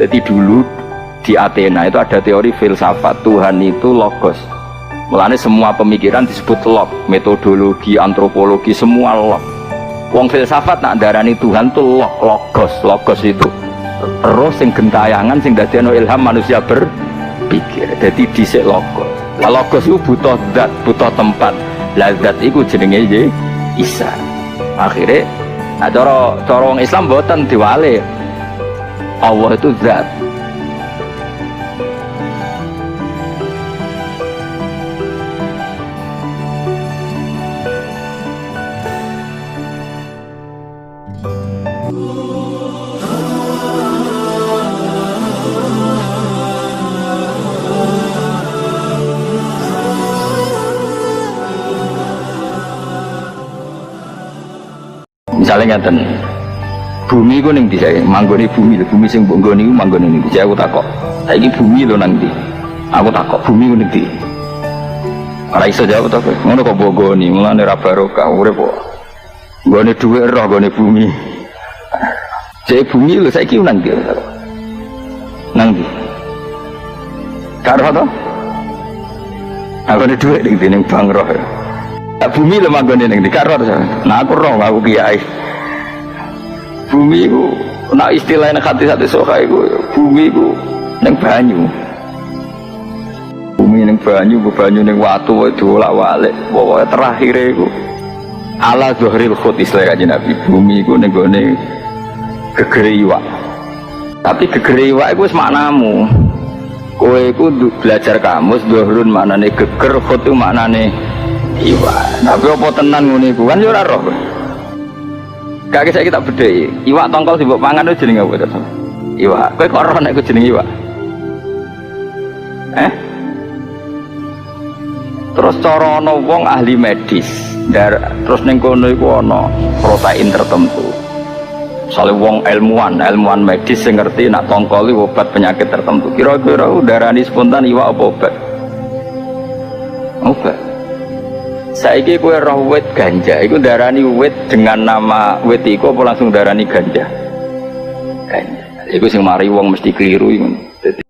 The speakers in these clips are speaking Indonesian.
Jadi dulu di Athena itu ada teori filsafat Tuhan itu logos. Mulanya semua pemikiran disebut log, metodologi, antropologi, semua log. Wong filsafat nak darani Tuhan tuh logos itu. Terus sing gentayangan sing dadekno ilham manusia berpikir. Jadi dhisik logos. Lah logos itu butuh zat, butuh tempat. Lah zat iku jenenge Isa. Akhirnya cara wong Islam mboten diwale. Allah itu zat. Misalnya ngeten, bumi ku ning ndi saya, manggone bumi sing mbok nggone iku manggone ning ndi. Aku takok. Saiki bumi lho nang ndi? Aku takok bumi ku ning ndi? Ora iso jawab to kowe. Ngono kok mbok nggone, mulane ra barokah urip kok. Nggone dhuwit roh nggone bumi. Cek bumi lho saiki nang ndi? Nang ndi? Karo to? Aku ne dhuwit ning ndi ning bang roh. Bumi lho manggone ning ndi? Karo to. Nah aku roh aku kiai. Bumi itu, nak istilahnya hati-hati soka itu, bumi itu neng banyu. Bumi neng banyu neng watu itu olak walik. Pokoknya terakhir itu ala zuhril khut istilah kajian Nabi. Bumi itu neng gegere iwak. Tapi gegere iwak itu maknamu. Kowe itu belajar kamus, zuhrun maknane geger, khut itu maknane iwak. Tapi apa tenan ngene iku kan yo ora roh. Kaki saya kita bedai, iwak tongkol sibuk pangan itu jenenge apa terus? Iwak, kowe kok roh nek iku jenenge iwak? Terus cara ana wong ahli medis, terus ning kono iku ana protein tertentu. Soale wong ilmuwan medis sing ngerti nak tongkol iku obat penyakit tertentu. Kira-kira udarani spontan iwak apa obat? Obat. Saiki kowe roh wit ganja, iku darani wit dengan nama wit iku apa langsung darani ganja? Ganja. Iku sing mari wong mesti keliru iku. Dadi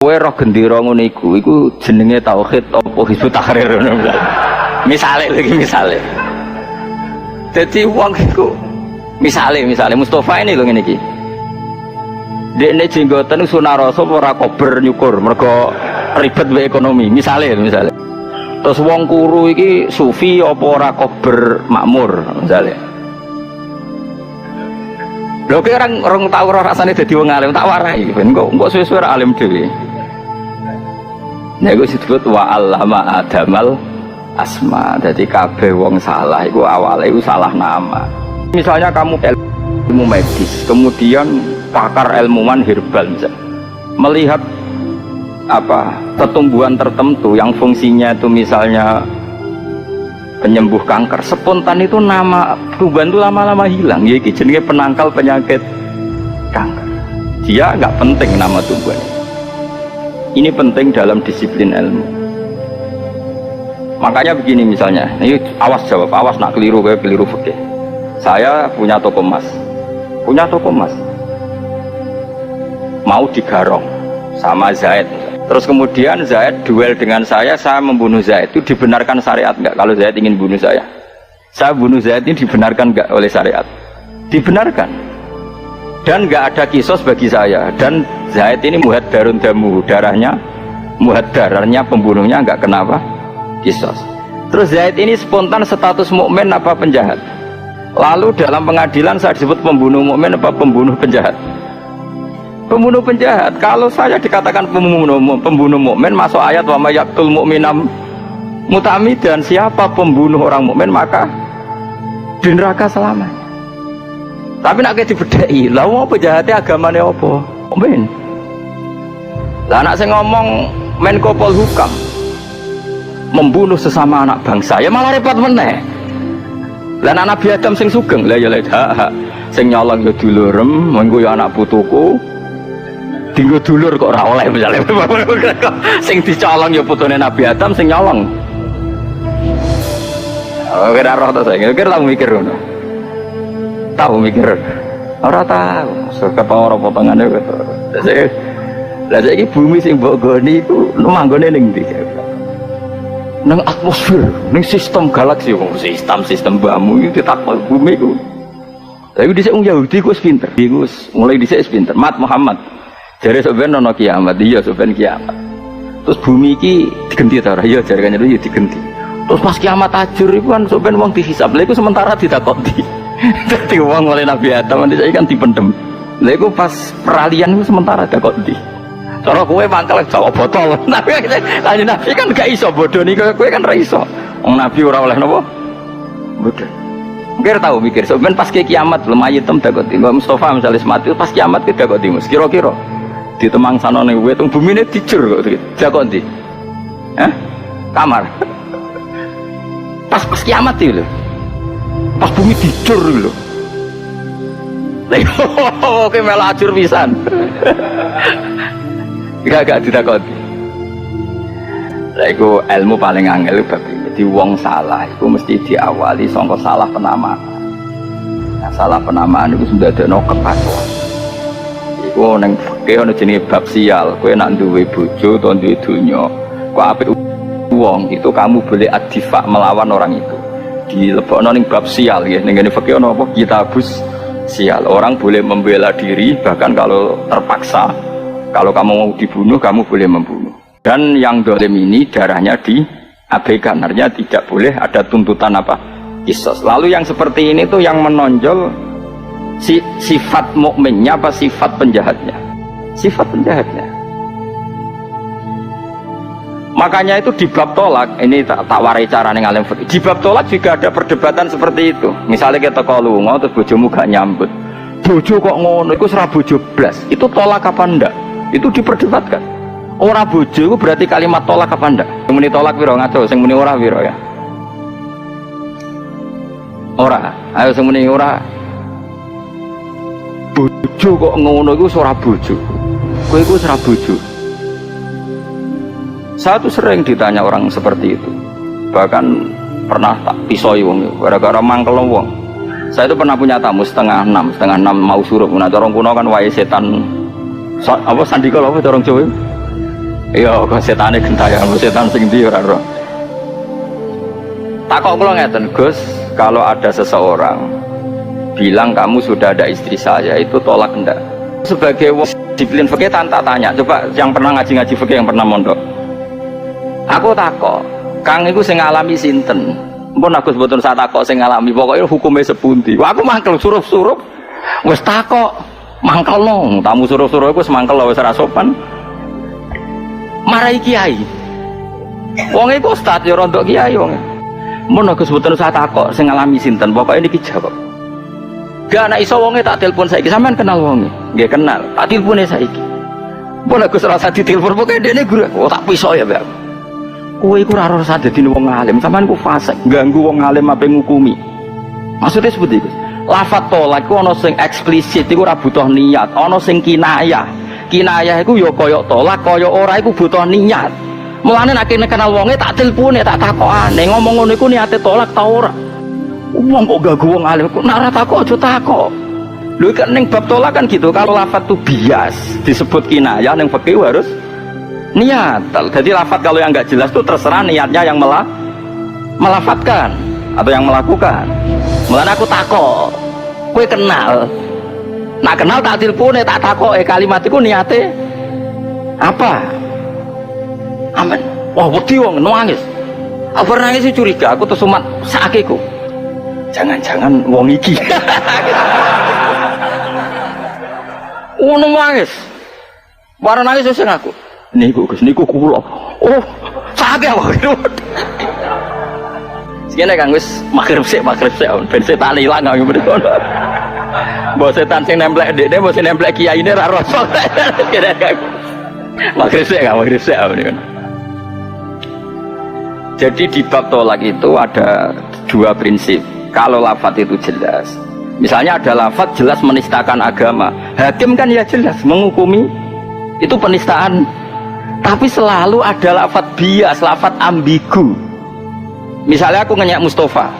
kowe roh gendera ngono iku jenenge tauhid apa hizbut tahrir ngono. Misale lagi misale. Dadi wong iku misale Mustafa ini lho ngene iki. Dekne jenggoten sunarasa ora kober nyukur mergo ribet wae ekonomi. Misale. Terus wong kuru iki sufi apa ora kober makmur misalnya. Lho ki orang tau ora rasane dadi wong alim tak warai ben kok suwe-suwe alim dhewe. Nek iku disebut wa allama adamal asma. Dadi kabeh wong salah iku awale iku salah nama. Misalnya kamu ilmu medis, kemudian pakar ilmuwan herbal misalnya, melihat pertumbuhan tertentu yang fungsinya itu misalnya penyembuh kanker, spontan itu nama tumbuhan itu lama-lama hilang. Ya jenenge penangkal penyakit kanker. Dia nggak penting nama tumbuhan. Ini penting dalam disiplin ilmu. Makanya begini misalnya, ini awas jawab, awas nak keliru kayak keliru fikih. Saya punya toko emas, mau digarong sama Zaid. Terus kemudian Zaid duel dengan saya membunuh Zaid. Itu dibenarkan syariat enggak? Kalau Zaid ingin bunuh saya bunuh Zaid, ini dibenarkan enggak oleh syariat? Dibenarkan. Dan enggak ada kisos bagi saya. Dan Zaid ini muhaddarun damu, darahnya muhaddarnya pembunuhnya enggak kenapa? Kisos. Terus Zaid ini spontan status mukmin apa penjahat? Lalu dalam pengadilan saya disebut pembunuh mukmin apa pembunuh penjahat? Pembunuh penjahat. Kalau saya dikatakan pembunuh mukmin, masuk ayat wa may yaqtul mu'minam muta'ammidan, siapa pembunuh orang mukmin maka di neraka selamanya. Tapi nak dibedheki, lha wong penjahatnya agamane apa? Mukmin. Lah anak saya ngomong Menko Polhukam membunuh sesama anak bangsa, ya malah repot meneh. Lah anak Nabi Adam sing sugeng, lah ya hak sing nyolong ya dulurem, mengko ya anak putuku. Dinggo dulur kok ora oleh misalnya. Sing dicolong ya putune Nabi Adam sing nyolong. Oh, kira roh ta saya. Kira tahu mikir ngono. Tahu mikir. Ora tahu. Sekepara potongane kok. Lah saiki bumi sing mbok goni iku manggone ning ndi? Nang atmosfer, ning sistem galaksi, sistem bamu itu ditakok bumi iku. Tapi dhisik wong Yahudi ku wis pinter. Iku mulai dhisik wis pinter. Mat Muhammad. Jare sampeyan ana kiamat, iya sampeyan kiamat. Terus bumi iki digenti ta ora? Iya jare kan ya digenti. Terus pas kiamat ajur iku kan sampeyan wong dihisab. Lha iku sementara ditakoki. Dadi wong oleh Nabi Adam nanti saiki kan dipendem. Lha iku pas peralihan iku sementara ditakoki. Cara kowe mangkel jawab botol. Nabi kan gak iso bodoni kowe kan ra iso. Wong Nabi ora oleh napa? Bodoh. Mungkin tahu mikir, sebenarnya pas ke kiamat lemah hitam dakoti. Mbak Mustafa misalnya mati pas kiamat kita dakoti mus. Kira-kira di temang sana nih, wetung bumi ini dicur kok dakoti. Kamar. Pas kiamat itu loh. Pas bumi dicur loh. Oke malah acur pisan. Gak didakoti. Lah iku ilmu paling angel bab iki. Jadi wong salah iku mesti diawali saka salah penamaan. Nah, salah penamaan iku sudah dadekno kepatuhan. Iku ning fikih ana jenenge bab sial. Kowe nek duwe bojo utawa duwe donya, kok apik wong itu kamu boleh addifa melawan orang itu. Dilebokno ning bab sial nggih. Ning ngene fikih ana apa? Kitabus sial. Orang boleh membela diri bahkan kalau terpaksa. Kalau kamu mau dibunuh, kamu boleh membunuh. Dan yang dolim ini darahnya diabaikan, artinya tidak boleh ada tuntutan apa? Kisos. Lalu yang seperti ini tuh yang menonjol sifat mukminnya apa sifat penjahatnya? Sifat penjahatnya. Makanya itu di bab tolak, ini tak warai cara ning alim fikih. Di bab tolak juga ada perdebatan seperti itu. Misalnya kita kalau lunga terus bojomu gak nyambut. Bojo kok ngono, iku ora bojo blas. Itu tolak apa ndak? Itu diperdebatkan. Ora bojo itu berarti kalimat tolak apa ndak? Sing muni tolak piro ngaco, sing muni ora piro ya? Ora. Ayo sing muni ora. Bojo kok ngono iku ora bojo. Kowe iku ora bojo. Saya tuh sering ditanya orang seperti itu. Bahkan pernah tak pisoi wong gara-gara mangkel wong. Saya itu pernah punya tamu setengah enam mau surup. Nah, orang kuno kan wae setan apa sandika apa orang Jawa? Iya, kok setane gentayangan, setan sing ndi ora ora. Takok kula ngeten, Gus, kalau ada seseorang bilang kamu sudah ada istri saya, itu tolak enggak? Sebagai disiplin fikih tak tanya, coba yang pernah ngaji-ngaji fikih yang pernah mondok. Aku takok, Kang iku sing ngalami sinten? Mpun Agus mboten sak takok sing ngalami, pokoknya hukumnya sepundi. Wah, aku mangkel surup-surup. Wis takok mangkel nong, tamu suruh-suruh aku semangkel wis ora sopan. Marai kiai. Wong iku ustaz ya rontok kiai wong. Mun Agus mboten usah takok sing ngalami sinten, pokoke niki jawab. Gak ana iso wonge tak telepon saiki, sampean kenal wonge? Nggih kenal. Tak telepone saiki. Mun Agus ora usah ditelepon, pokoke dene guru. Oh tak piso ya, Mbak. Kowe iku ora ora dadi wong alim, sampean ku fasik, ganggu wong alim ape ngukumi. Maksudnya seperti itu. Lafat tolak iku ana sing eksplisit iku ora butuh niat, ana sing kinayah. Kinayah iku ya kaya tolak, kaya ora iku butuh niat. Mulane nek kenal wonge tak telepone, tak takokane, ngomong ngono iku niate tolak ta ora. Wong kok ganggu wong alim, kok nek ora takok aja takok. Lho kan ning bab tolak kan gitu, kalau lafat itu bias disebut kinayah ning fikih harus niat. Jadi lafat kalau yang enggak jelas itu terserah niatnya yang melafatkan atau yang melakukan. Mulane aku takok, kowe kenal. Nak kenal tak telepone, tak takok kalimat iku niate apa? Aman. Wah, wedi wong nangis. Aku nangis curiga, aku terus umat sakiku. Jangan-jangan wong iki. Nangis. Bareng nangis sing aku. Niku Gus, niku kula. Oh, sakit apa? Segini Kang wis maghrib sik ben setan ilang aku mriko. Mbok setan sing nemplek dekne, mbok sing nemplek kiyaine ra rasa. Kira Kang. Maghrib sik aku. Jadi di bab tolak itu ada dua prinsip. Kalau lafaz itu jelas. Misalnya ada lafaz jelas menistakan agama. Hakim kan ya jelas menghukumi itu penistaan. Tapi selalu ada lafaz bias, lafaz ambigu. Misalnya aku ngenyak Mustafa,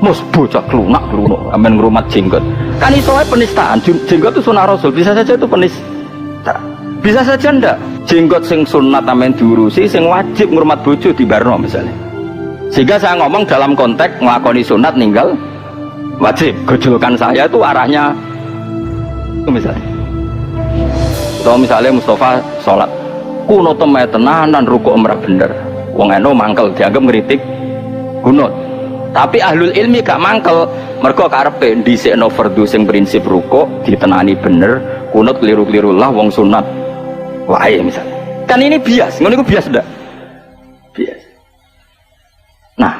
Mus bocah klunak, amen ngerumat jenggot. Kan iso ae penistaan. Jenggot itu sunah Rasul, bisa saja itu Bisa saja ndak. Jenggot sing sunat amen diurusi, sing wajib ngurmat bojo dibarno misalnya. Sehingga saya ngomong dalam konteks ngelakoni sunat ninggal wajib. Gojolkan saya itu arahnya misalnya. Atau misalnya Mustafa sholat kunut temai tenanan rukuk umrah bener. Wong eno mangkel dianggap ngeritik kunut. Tapi ahlul ilmi gak mangkel. Mergo karepe dhisikno fardhu sing prinsip rukuk ditenani bener, kunut keliru-keliru lah wong sunat. Wae misalnya. Kan ini bias, ngono iku bias ndak? Bias. Nah,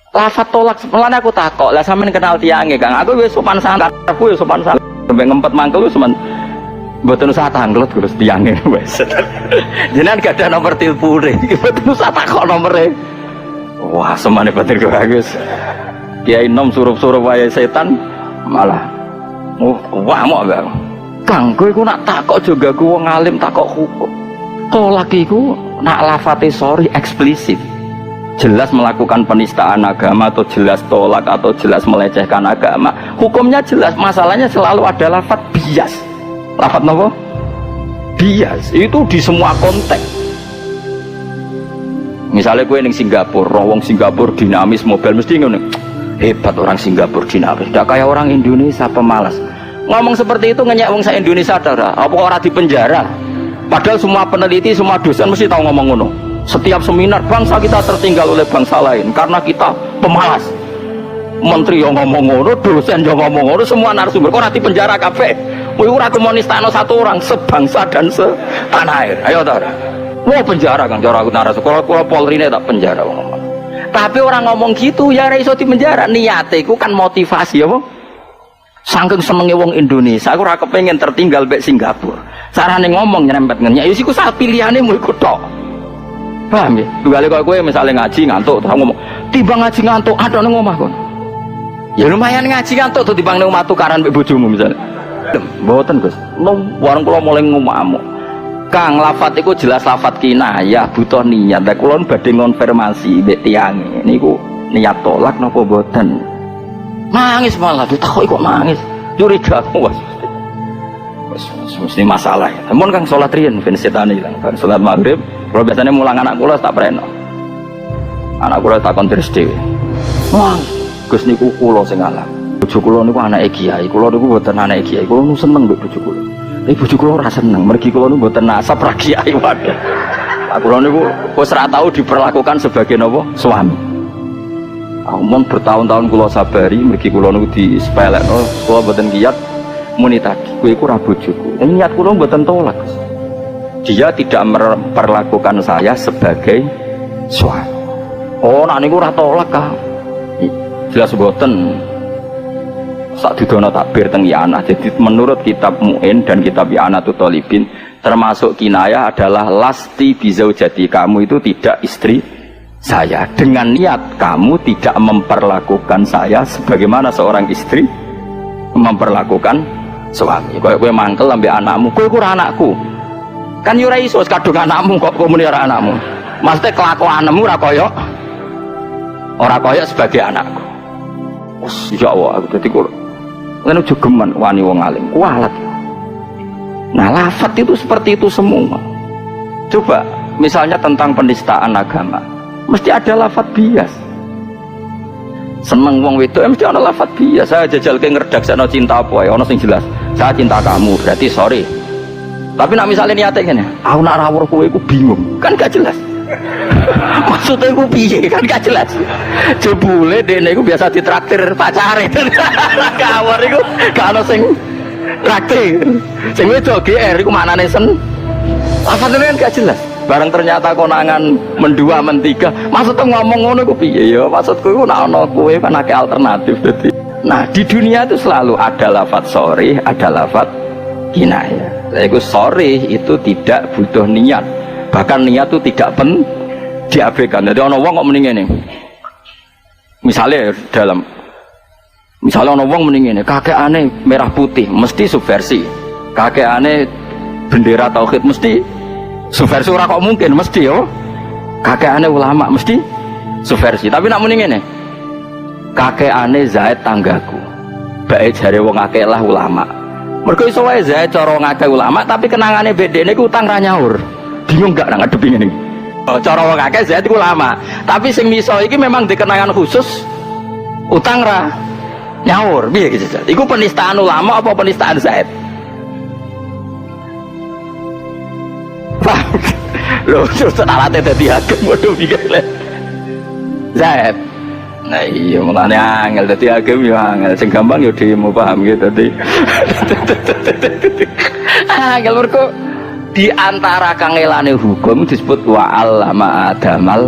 lafaz tolak sebenarnya aku takok, lah sampean kenal tiange, Kang. Aku wis sopan santun, aku wis sopan santun. Sampai ngempet mangkel wis mboten usah tanglet terus tiange wis. Jenengan gak ada nomor telepone, mboten usah takok nomere. Wah, semane batir bagus. Kiai nom surup-surup wae setan malah wah mok Bang. Kang, kowe iku nak takok juga ku wong alim takok hukum. Tolak iku nak lafate sorry eksplisit. Jelas melakukan penistaan agama atau jelas tolak atau jelas melecehkan agama. Hukumnya jelas, masalahnya selalu ada lafaz bias. Lafaz napa? Bias. Itu di semua konteks. Misalnya gue ning Singapura, wong Singapura dinamis mobil mesti ngono. Hebat orang Singapura dinamis. Tidak kayak orang Indonesia pemalas. Ngomong seperti itu ngenyek wong sa Indonesia ada. Apa orang di penjara? Padahal semua peneliti, semua dosen mesti tahu ngomong ngono. Setiap seminar bangsa kita tertinggal oleh bangsa lain karena kita pemalas. Menteri yang ngomong ngono, dosen yang ngomong ngono, semua narasumber kok di penjara kabeh. Kowe ora kemonistano satu orang sebangsa dan setanah air. Ayo ta. Wah penjara Kang, cara aku narasumber. Kalau Polri ini tak penjara ngomong. Tapi orang ngomong gitu ya ora iso di penjara. Niate iku kan motivasi apa? Saking senenge wong Indonesia, aku ora kepengin tertinggal mbek Singapura. Carane ngomong nyerempet ngenyek, ya iku sak pilihane mu iku tok. Paham ya? Tugale kok kowe misalnya ngaji ngantuk, terus ngomong, "Timbang ngaji ngantuk, ada nang omah kon." Ya lumayan ngaji ngantuk tuh timbang nang omah tukaran mbek bojomu misalnya. Mboten, Gus. Warung kula mulai ngomong. Kang, lafat iku jelas lafat kinayah, butuh niat. Lah kula badhe ngonfirmasi mbek tiyange niku niat tolak napa mboten. Nangis malah ditakoki kok nangis. Curiga aku mesti masalah ya. Namun Kang sholat riyen ben setane ilang. Bar sholat maghrib, kalau biasanya mulang anak kula tak preno. Anak kula tak kontres dhewe. Wah, Gus niku kula sing alam. Bojo kula niku anake kiai. Kula niku mboten anake kiai. Kula nu seneng mbek bojo kula. Tapi bojo kula ora seneng. Mergi kula niku mboten nasab ra kiai waduh. Kula niku wis ra tau diperlakukan sebagai napa? Suami. Amun bertahun-tahun kula sabari mergi kula niku disepelekno, kula mboten kiyat muni tadi, kowe iku ra bojoku. Niat kula mboten tolak. Dia tidak memperlakukan saya sebagai suami. Oh, nak niku ora tolak Kang. Jelas mboten. Sak didono takbir teng Yana. Jadi menurut kitab Mu'in dan kitab I'anatul Thalibin termasuk kinayah adalah lasti bizaujati, kamu itu tidak istri saya, dengan niat kamu tidak memperlakukan saya sebagaimana seorang istri memperlakukan suami. Kowe mangkel ambek anakmu, kowe ora anakku. Kan yo ora iso kadung anakmu kok kowe muni ora anakmu. Maksudnya kelakuanmu ora koyo sebagai anakku. Ya Allah, aku dadi kok ngene jogeman wani wong alim, kualat. Nah, lafaz itu seperti itu semua. Coba misalnya tentang penistaan agama. Mesti ada lafaz bias. Seneng wong wedok mesti ada lafaz bias. Saya jajal ke ngredaksana cinta apa ya, ono sing jelas. Saya cinta kamu, berarti sorry. Tapi nak misalnya niate ngene, aku nak rawuh kowe iku bingung. Kan gak jelas. Maksudnya iku piye? Kan gak jelas. Jebule dene iku biasa ditraktir pacare. Kawor iku gak ono sing traktir. Sing wedok GR iku maknane sen. Lafazane kan gak jelas. Barang ternyata konangan mendua mentiga, maksudnya ngomong ngono ku piye ya? Maksudku iku nek ana kowe kan akeh alternatif dadi. Nah, di dunia itu selalu ada lafaz sorry, ada lafaz kinayah. Iku sorry itu tidak butuh niat. Bahkan niat itu tidak diabaikan. Jadi ana wong kok muni ngene. Misalnya ana wong muni ngene, kakekane merah putih mesti subversi. Kakekane bendera tauhid mesti subversi, ora kok mungkin mesti yo. Kakekane ulama mesti subversi. Tapi nak muni ngene. Kakekane Zaid tanggaku. Bae jare wong akeh lah ulama. Mergo iso wae Zaid cara ngakeh ulama tapi kenangane bedene ku utang ra nyaur. Bingung gak nang ngadepi ngene. Oh, cara wong akeh Zaid iku ulama, tapi sing miso iki memang dikenangan khusus utang ra nyaur. Piye iki Zaid? Iku penistaan ulama apa penistaan Zaid? Loh, terus alate dadi hakim padha pikir le. Zaid. Nah iya mulane angel dadi hakim yo angel, sing gampang yo demo paham gitu dadi. Angel mergo di antara kangelane hukum disebut wa'allama adamal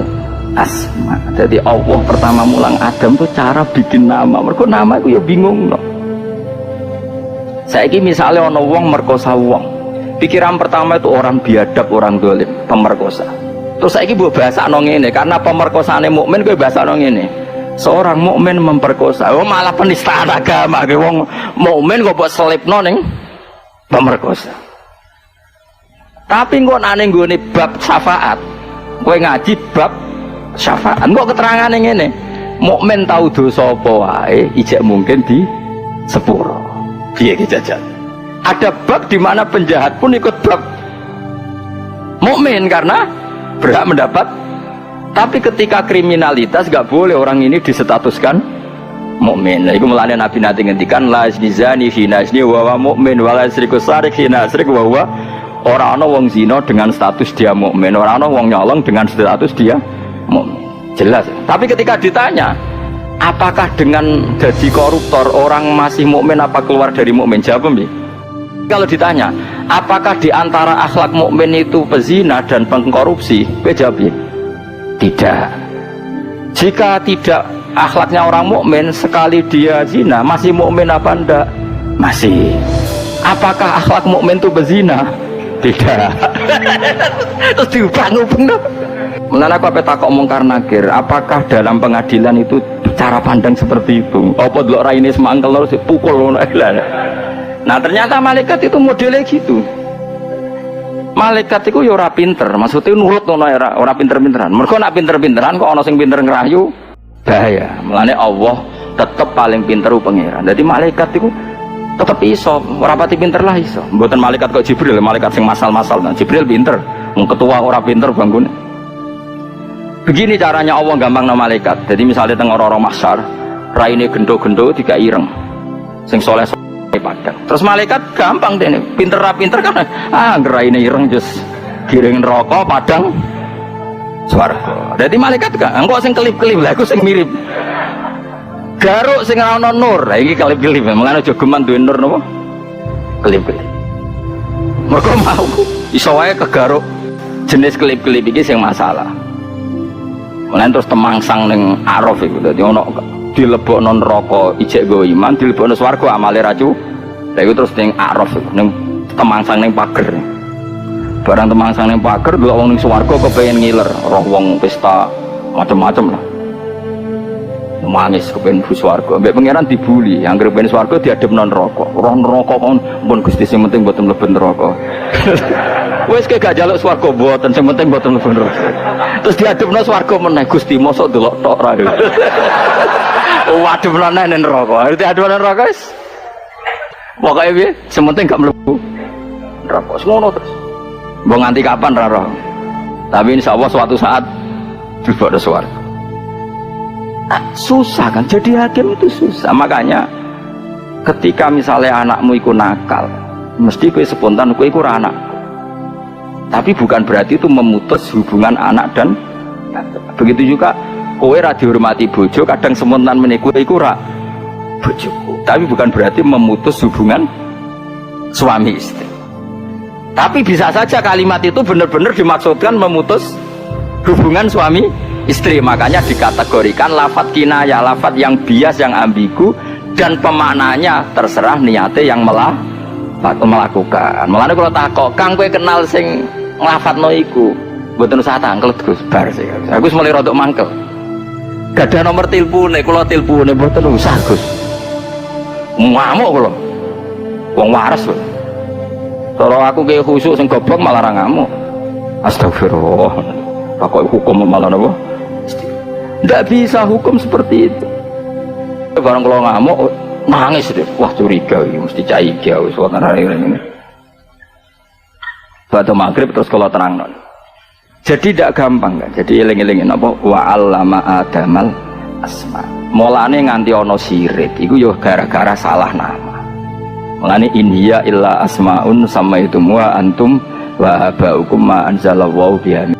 asma. Jadi Allah pertama mulang Adam tuh cara bikin nama. Mergo nama itu ya bingung no. Saiki misalnya ana wong merkosa wong. Pikiran pertama itu orang biadab, orang dolim, pemerkosa. Terus saiki mbok bahasakno ngene, karena pemerkosaane mukmin kowe bahasakno ngene. Seorang mukmin memperkosa. Oh malah penistaan agama ge wong mukmin kok mbok selipno ning pemerkosa. Tapi kok nane nggone bab syafaat, kowe ngaji bab syafaat, kok keterangane ngene, mukmin tahu dosa apa wae, ijek mungkin di sepuro. Piye iki jajan? Ada bab di mana penjahat pun ikut bab mukmin karena berhak mendapat. Tapi ketika kriminalitas gak boleh orang ini disetatuskan mukmin. Nah, itu mulane Nabi nanti ngendikan la zani hina zni wa wa mukmin wa la syriku sarik hina syrik wa wa. Orang ana wong zina dengan status dia mukmin, orang ana wong nyolong dengan status dia mukmin. Jelas. Tapi ketika ditanya, apakah dengan jadi koruptor orang masih mukmin apa keluar dari mukmin? Jawab mbi. Kalau ditanya, apakah di antara akhlak mukmin itu pezina dan pengkorupsi? Kowe jawab tidak. Jika tidak akhlaknya orang mukmin, sekali dia zina masih mukmin apa enggak? Masih. Apakah akhlak mukmin itu bezina? Tidak. Terus diubah-ubah. Mulane aku ape takok mungkar nakir, apakah dalam pengadilan itu cara pandang seperti itu? Apa delok raine semangkel terus dipukul ngono. Nah, ternyata malaikat itu modelnya gitu. Malaikat itu ya ora pinter, maksudnya nurut ngono ya ora pinter-pinteran. Mergo nek pinter-pinteran kok ana sing pinter ngerayu bahaya. Mulane Allah tetep paling pinter pangeran. Jadi malaikat itu tetep iso, ora pati pinter lah iso. Mboten malaikat kok Jibril, malaikat sing masal-masal. Nah, Jibril pinter, wong ketua ora pinter bangun. Begini caranya Allah gampang nama malaikat. Jadi misalnya teng orang-orang mahsyar, raine gendo-gendo tiga ireng. Sing soleh padang. Terus malaikat gampang deh, pinter kan? Raine ireng just giring rokok padang swarga. Jadi malaikat gak, engkau sing kelip-kelip lah, aku sing mirip. Garuk sing ana nur, lah iki kelip-kelip. Mengane aja geman duwe nur napa? Kelip-kelip. Mergo mau iso wae kegaruk jenis kelip-kelip iki sing masalah. Mulane terus temangsang ning araf iku dadi ana dilebokno neraka ijek go iman, dilebokno swarga amale racu. Lah iku terus ning araf ning temangsang ning pager. Barang temangsang ning pager delok wong ning swarga kepengin ngiler, roh wong pesta macam-macam lah. Nangis kepengin bu swarga, mbek pangeran dibuli, anggere ben swarga diadepno neraka. Roh neraka kon pun Gusti sing penting mboten mlebu neraka. Wis gak njaluk swarga mboten, sing penting mboten mlebu neraka. Terus diadepno swarga meneh Gusti mosok delok tok ra. Waduh meneh ning neraka. Diadepno neraka wis. Pokoke piye? Sing penting gak mlebu neraka. Semono terus. Mbok nganti kapan ra roh. Tapi insyaallah suatu saat dilebokno swarga. Susah kan, jadi hakim itu susah. Makanya ketika misalnya anakmu ikut nakal, mesti kue spontan kue ikut anak. Tapi bukan berarti itu memutus hubungan anak dan begitu juga kue ra dihormati bojo, kadang spontan meniku ikut ra bojoku. Tapi bukan berarti memutus hubungan suami istri. Tapi bisa saja kalimat itu benar-benar dimaksudkan memutus hubungan suami istri. Makanya dikategorikan lafadz kinayah, lafadz yang bias, yang ambigu, dan pemaknanya terserah niatnya yang melakukan. Mulane kalau takok, Kang kowe kenal sing nglafadzno iku, mboten usah tangklet Gus, bar sih. Aku wis mulai rodok mangkel. Gadah nomor tilpune, kula tilpune mboten usah Gus. Ngamuk kula. Wong waras lho. Kalau aku kayak khusyuk sing goblok malah ra ngamuk. Astagfirullah. Takok hukum malah napa? Tidak bisa hukum seperti itu. Barang kalau ngamuk nangis deh. Wah curiga, mesti cai jauh suara ini. Batu maghrib terus kalau terang non. Jadi tidak gampang kan. Jadi eling-elingin apa? Wa 'allama Adamal asma. Mulane nganti ono sirik. Iku yo gara-gara salah nama. Mulane inhiya illa asmaun samaitumuha antum wa abaukum ma anzalallahu biha.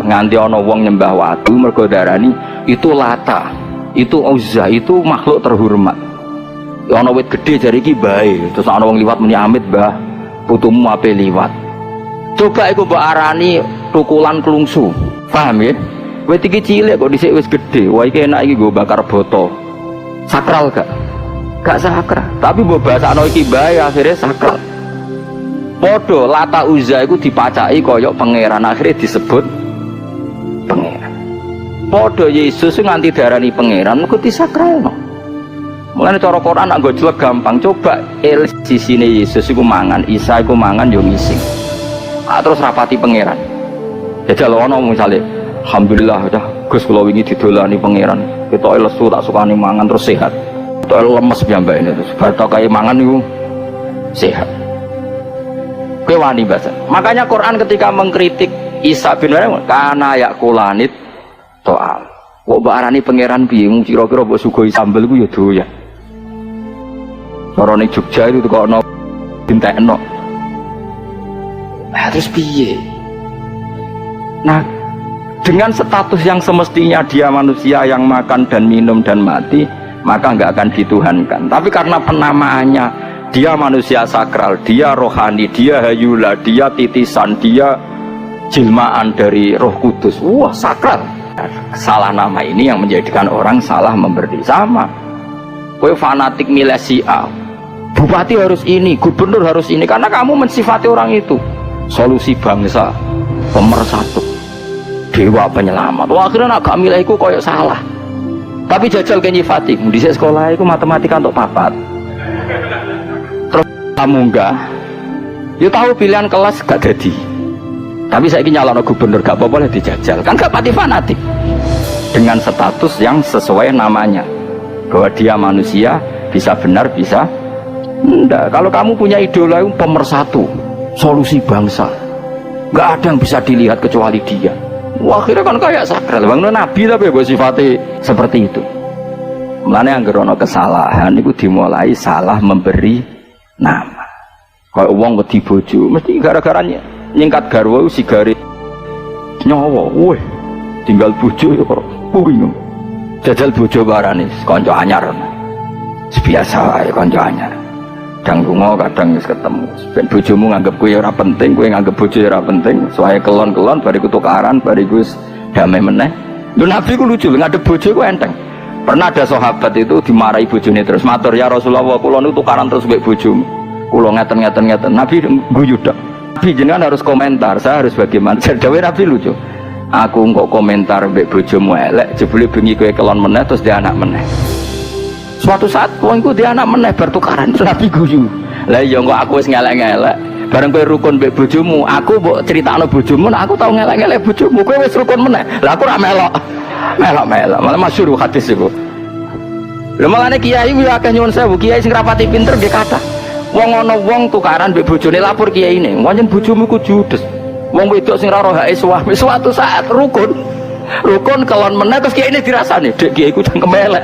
Nganti ono wong nyembah watu mergo darani itu Lata, itu Uzza, itu makhluk terhormat. Ono wit gede jari iki bae. Terus ono wong liwat muni amit, Mbah. Putumu ape liwat. Coba iku mbok arani tukulan klungsu. Paham ya? Wit iki cilik kok dhisik wis gede. Wah iki enak iki nggo bakar boto. Sakral gak? Gak sakral. Tapi mbok basakno iki bae akhirnya sakral. Padha Lata Uzza iku dipacaki kaya pangeran, akhirnya disebut pangeran. Padha Yesus nganti darani pangeran mergo disakralno. Mulane cara Quran nak nggo jelek gampang. Coba sisine Yesus iku mangan, Isa iku mangan yo ngising. Terus rapati pangeran. Jajal ono misale, alhamdulillah dah Gus kula wingi didolani pangeran. Ketoke lesu tak sukani mangan terus sehat. Ketoke lemes piyambake terus barokah mangan niku sehat. Kowe wani bahasa. Makanya Quran ketika mengkritik Isa bin Maryam kana yakulanit to'am. Kok mbok arani pangeran piye mung kira-kira mbok sugoi sambel ku ya doyan. Cara ning Jogja itu kok ono dintekno. Terus piye? Nah, dengan status yang semestinya dia manusia yang makan dan minum dan mati, maka nggak akan dituhankan. Tapi karena penamaannya, dia manusia sakral, dia rohani, dia hayula, dia titisan, dia jelmaan dari Roh Kudus. Wah, sakral. Salah nama ini yang menjadikan orang salah memberi. Sama. Kowe fanatik milih si A. Bupati harus ini, gubernur harus ini, karena kamu mensifati orang itu. Solusi bangsa, pemersatu, dewa penyelamat. Wah, akhirnya nak gak milih iku koyok salah. Tapi jajal ke nyifati, di sekolah itu matematika untuk papat. Terus kamu enggak, ya tahu pilihan kelas gak jadi. Tapi saya ingin nyalon gubernur gak apa-apa lah dijajal. Kan gak pati fanatik. Dengan status yang sesuai namanya, bahwa dia manusia, bisa benar, bisa enggak. Kalau kamu punya idola itu pemersatu, solusi bangsa, nggak ada yang bisa dilihat kecuali dia. Wah, akhirnya kan kayak sakral. Bang Nabi tapi gue sifatnya seperti itu. Mulane yang gerono kesalahan itu dimulai salah memberi nama. Kayak uang wedi bojo, mesti gara-gara nyingkat garwa sigari nyawa. Wih, tinggal bojo ya kok bingung. Jajal bojo barane kanca anyar. Biasa ya kanca anyar. Kadang lunga kadang wis ketemu. Ben bojomu nganggep kowe ora penting, kowe nganggep bojo ora penting, soalnya kelon-kelon bariku tukaran, bariku damai meneh. Lho Nabi ku lucu, ngadep bojo ku enteng. Pernah ada sahabat itu dimarahi bojone terus matur, "Ya Rasulullah, kula niku tukaran terus mbek bojomu. Kula ngeten-ngeten." Nabi guyu tok. Nabi jenengan harus komentar, saya harus bagaimana? Dawe Nabi lucu. Aku kok komentar mbek bojomu elek, jebule bengi kowe kelon meneh terus dia anak meneh. Suatu saat wongku dia anak meneh bertukaran, Nabi guyu. Lah iya kok aku wis ngelek-ngelek. Bareng kowe rukun mbek bojomu, aku mbok critakno bojomu, aku tau ngelek-ngelek bojomu, kowe wis rukun meneh. Lah aku ora melok. Melok-melok. Malah masyhur hadis iku. Lha malane kiai kuwi akeh nyuwun sewu, kiai sing rapati pinter nggih kathah. Wong ana wong tukaran mbek bojone lapor kiyaine, "Pancen bojomu ku judes." Wong wedok sing ora roh hake suami, suatu saat rukun kelon meneh terus kiai ini dirasani, "Dek kiai ku cangkem elek."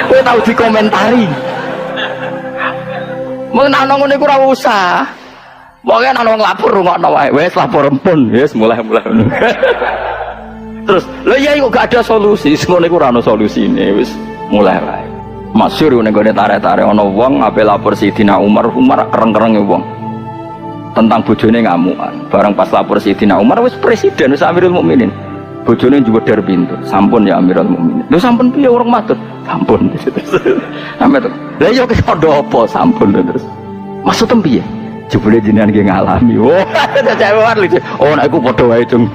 Kowe tau dikomentari. Mun ana ngene iku ora usah. Pokoke ana wong lapor rungokno wae. Wis lapor empun, wis mulai-mulai. Terus, lha iya kok gak ada solusi, ngono iku ora ana solusine, wis mulai wae. Masyhur ning gone tarik-tarik ana wong ape lapor Sidina Umar kereng-kereng wong. Tentang bojone ngamukan. Barang pas lapor Sidina Umar wis presiden, wis Amirul Mukminin. Bojone njwedher pintu. "Sampun ya Amirul Mukminin." "Lho sampun piye urung matur?" "Sampun." Sampe to. "Lah iya ki padha apa?" "Sampun." Terus. "Maksud piye?" "Jebule jenengan nggih ngalami." Wah, cewek lucu. "Oh, nek iku padha wae, Cung."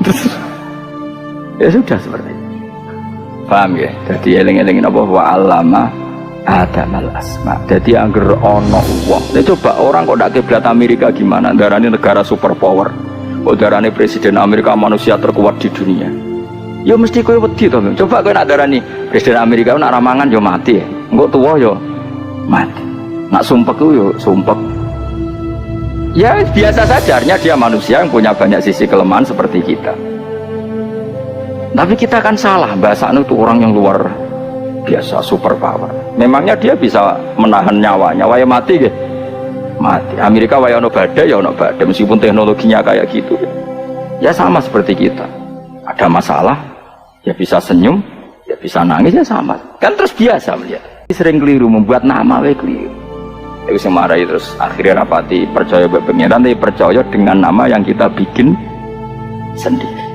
Ya sudah seperti itu. Paham ya? Jadi eling-eling apa wa 'allama Adamal asma. Jadi angger ono wong. Coba orang kok ndak kiblat Amerika gimana? Darane negara superpower. Kok darane presiden Amerika manusia terkuat di dunia. Ya mesti kowe wedi to. Coba kowe nak darani Presiden Amerika nak ramangan yo mati. Engko tuwa yo mati. Nak sumpek ku yo sumpek. Ya biasa saja, dia manusia yang punya banyak sisi kelemahan seperti kita. Tapi kita kan salah, bahasa itu orang yang luar biasa, super power. Memangnya dia bisa menahan nyawanya, waya mati gitu. Mati. Amerika waya ono badai, ya ono badai, meskipun teknologinya kayak gitu. Ya sama seperti kita. Ada masalah, ya bisa senyum, ya bisa nangis, ya sama. Kan terus biasa melihat. Sering keliru, membuat nama keliru. Itu semarahi terus akhirnya rapati percaya pengiran, tapi percaya dengan nama yang kita bikin sendiri.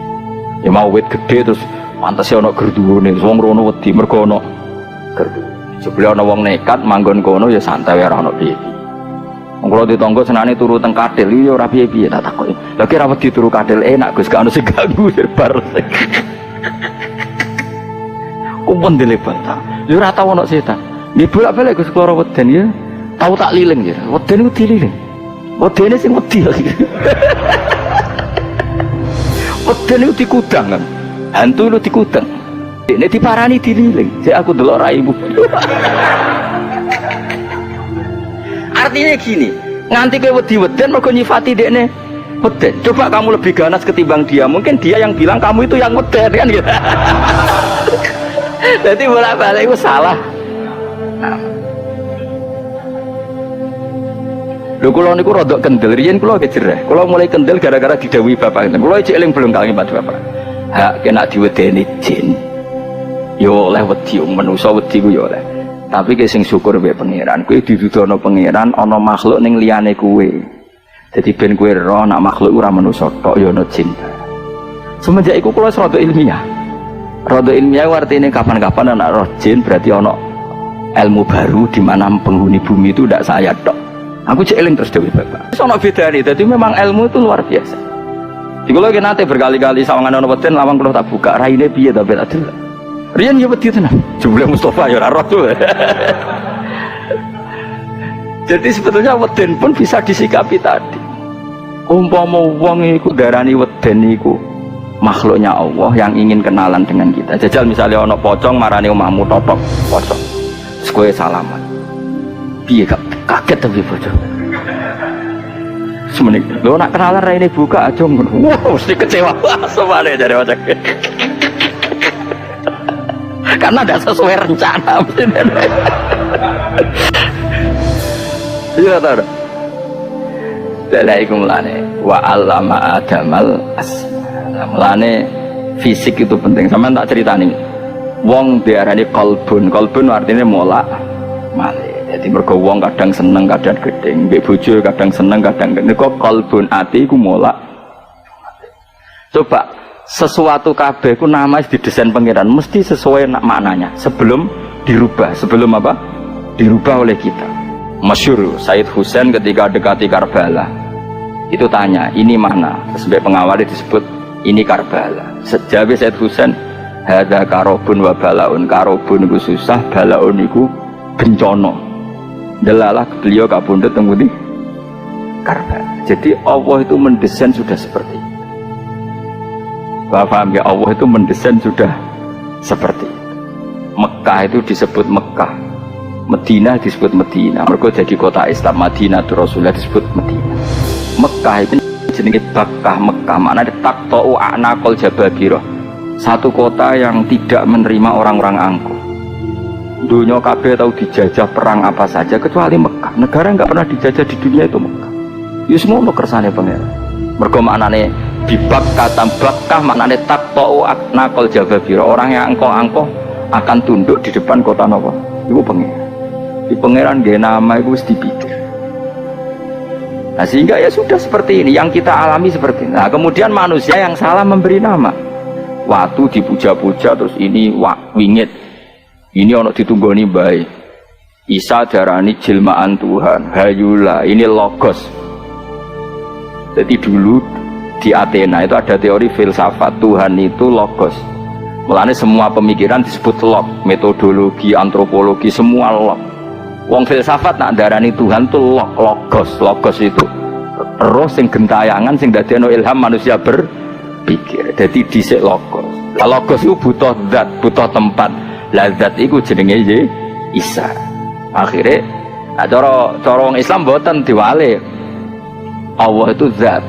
Ya mau wit gede terus pantasnya ono gerduwone, wong rono wedi mergo ono gerdu. Sebelum ono wong nekat manggon kono ya santai ora ono piye. Wong kula ditonggo senane turu teng kadil ya ora piye-piye tak takoki. Lha ki ra wedi turu kadil enak Gus gak ono sing ganggu bar. Kumpul dilebat ta. Ya ora tau ono setan. Nggih bolak-balik Gus kula weden ya. Tahu tak liling ya. Weden ku dililing. Wedene sing wedi lagi. Weden itu dikudang kan. Hantu itu dikudang. Ini diparani dililing. Saya aku delok raimu. Artinya gini, nganti kowe wedi-weden mergo nyifati dekne weden. Coba kamu lebih ganas ketimbang dia. Mungkin dia yang bilang kamu itu yang weden kan gitu. Jadi bolak-balik itu salah. Nah. Lho kula niku rada kendel, riyen kula ge jereh. Kula mulai kendel gara-gara didhawuhi bapak. Kula cek eling belum kalimat bapak. Hak kena diwedeni jin. Yo oleh wedi manusa wedi ku yo oleh. Tapi ki sing syukur mbek pangeran, kowe didudono pangeran ana makhluk ning liyane kowe. Dadi ben kowe ro nak makhluk ora manusa tok yo ana jin. Semenjak iku kula rada ilmiah. Rada ilmiah artine kapan-kapan ana roh jin berarti ana ilmu baru di mana penghuni bumi itu ndak saya tok. Aku cek eling terus dewi bapak. Sono beda nih, jadi memang ilmu itu luar biasa. Jika lagi nanti berkali-kali sawangan ono weden lawang kalau tak buka raine piye tapi tak delok. Riyen ya wedi tenan. Jumlah Mustafa ya ora roh tuh. Jadi sebetulnya weden pun bisa disikapi tadi. Umpama wong iku darani weden iku makhluknya Allah yang ingin kenalan dengan kita. Jajal misalnya ono pocong marani omahmu totok pocong. Terus kowe salaman. Piye kaget tapi bocor. Semenit lo nak kenalan raine buka aja ngono. Wah, mesti kecewa semane dari wajah. Karena tidak sesuai rencana. Iya tahu. Dalaikum lane wa 'allama adamal asma. Mulane fisik itu penting. Sampeyan tak ceritani. Wong diarani qalbun. Qalbun artinya mola male. Jadi mergo wong kadang seneng kadang gedeng, mbek bojo kadang seneng kadang gedeng. Kok qalbun ati iku mola. Coba sesuatu kabeh ku nama didesain pangeran mesti sesuai maknanya sebelum dirubah. Sebelum apa? Dirubah oleh kita. Masyhur Said Husain ketika dekati Karbala. Itu tanya, ini mana? Sebagai pengawal disebut ini Karbala. Sejawab Said Husain, hadza karobun wa balaun. Karobun iku susah, balaun iku bencana. Delalah beliau kapundhut teng Karbala. Jadi Allah itu mendesain sudah seperti itu. Paham ya, Allah itu mendesain sudah seperti itu. Mekah itu disebut Mekah, Madinah disebut Madinah. Mereka jadi kota Islam. Madinah itu Rasulullah disebut Madinah. Mekah itu jenenge Bakkah. Mekah maknanya taqta'u a'naqal jababirah. Satu kota yang tidak menerima orang-orang angkuh. Dunia kabeh tahu dijajah perang apa saja kecuali Mekah. Negara yang nggak pernah dijajah di dunia itu Mekah. Ya semua mau kersane pangeran. Mergo maknane bibak kata Bakkah maknane taqta'u a'naqal jababirah. Orang yang angkuh-angkuh akan tunduk di depan kota napa? Iku pangeran. Di pangeran nggih nama iku wis dipikir. Nah sehingga ya sudah seperti ini yang kita alami seperti ini. Nah kemudian manusia yang salah memberi nama. Watu dipuja-puja terus ini wingit. Ini ono ditunggoni baik. Isa darani jelmaan Tuhan. Hayula ini logos. Jadi dulu di Athena itu ada teori filsafat Tuhan itu logos. Mulanya semua pemikiran disebut log, metodologi, antropologi semua log. Wong filsafat nak darani Tuhan itu logos itu roh sing gentayangan sing dadekno ilham manusia berpikir. berpikir. Jadi dhisik logos. Lah logos itu butuh zat, butuh tempat. Lah zat iku jenenge Isa. Akhirnya cara wong Islam mboten diwale. Allah itu zat.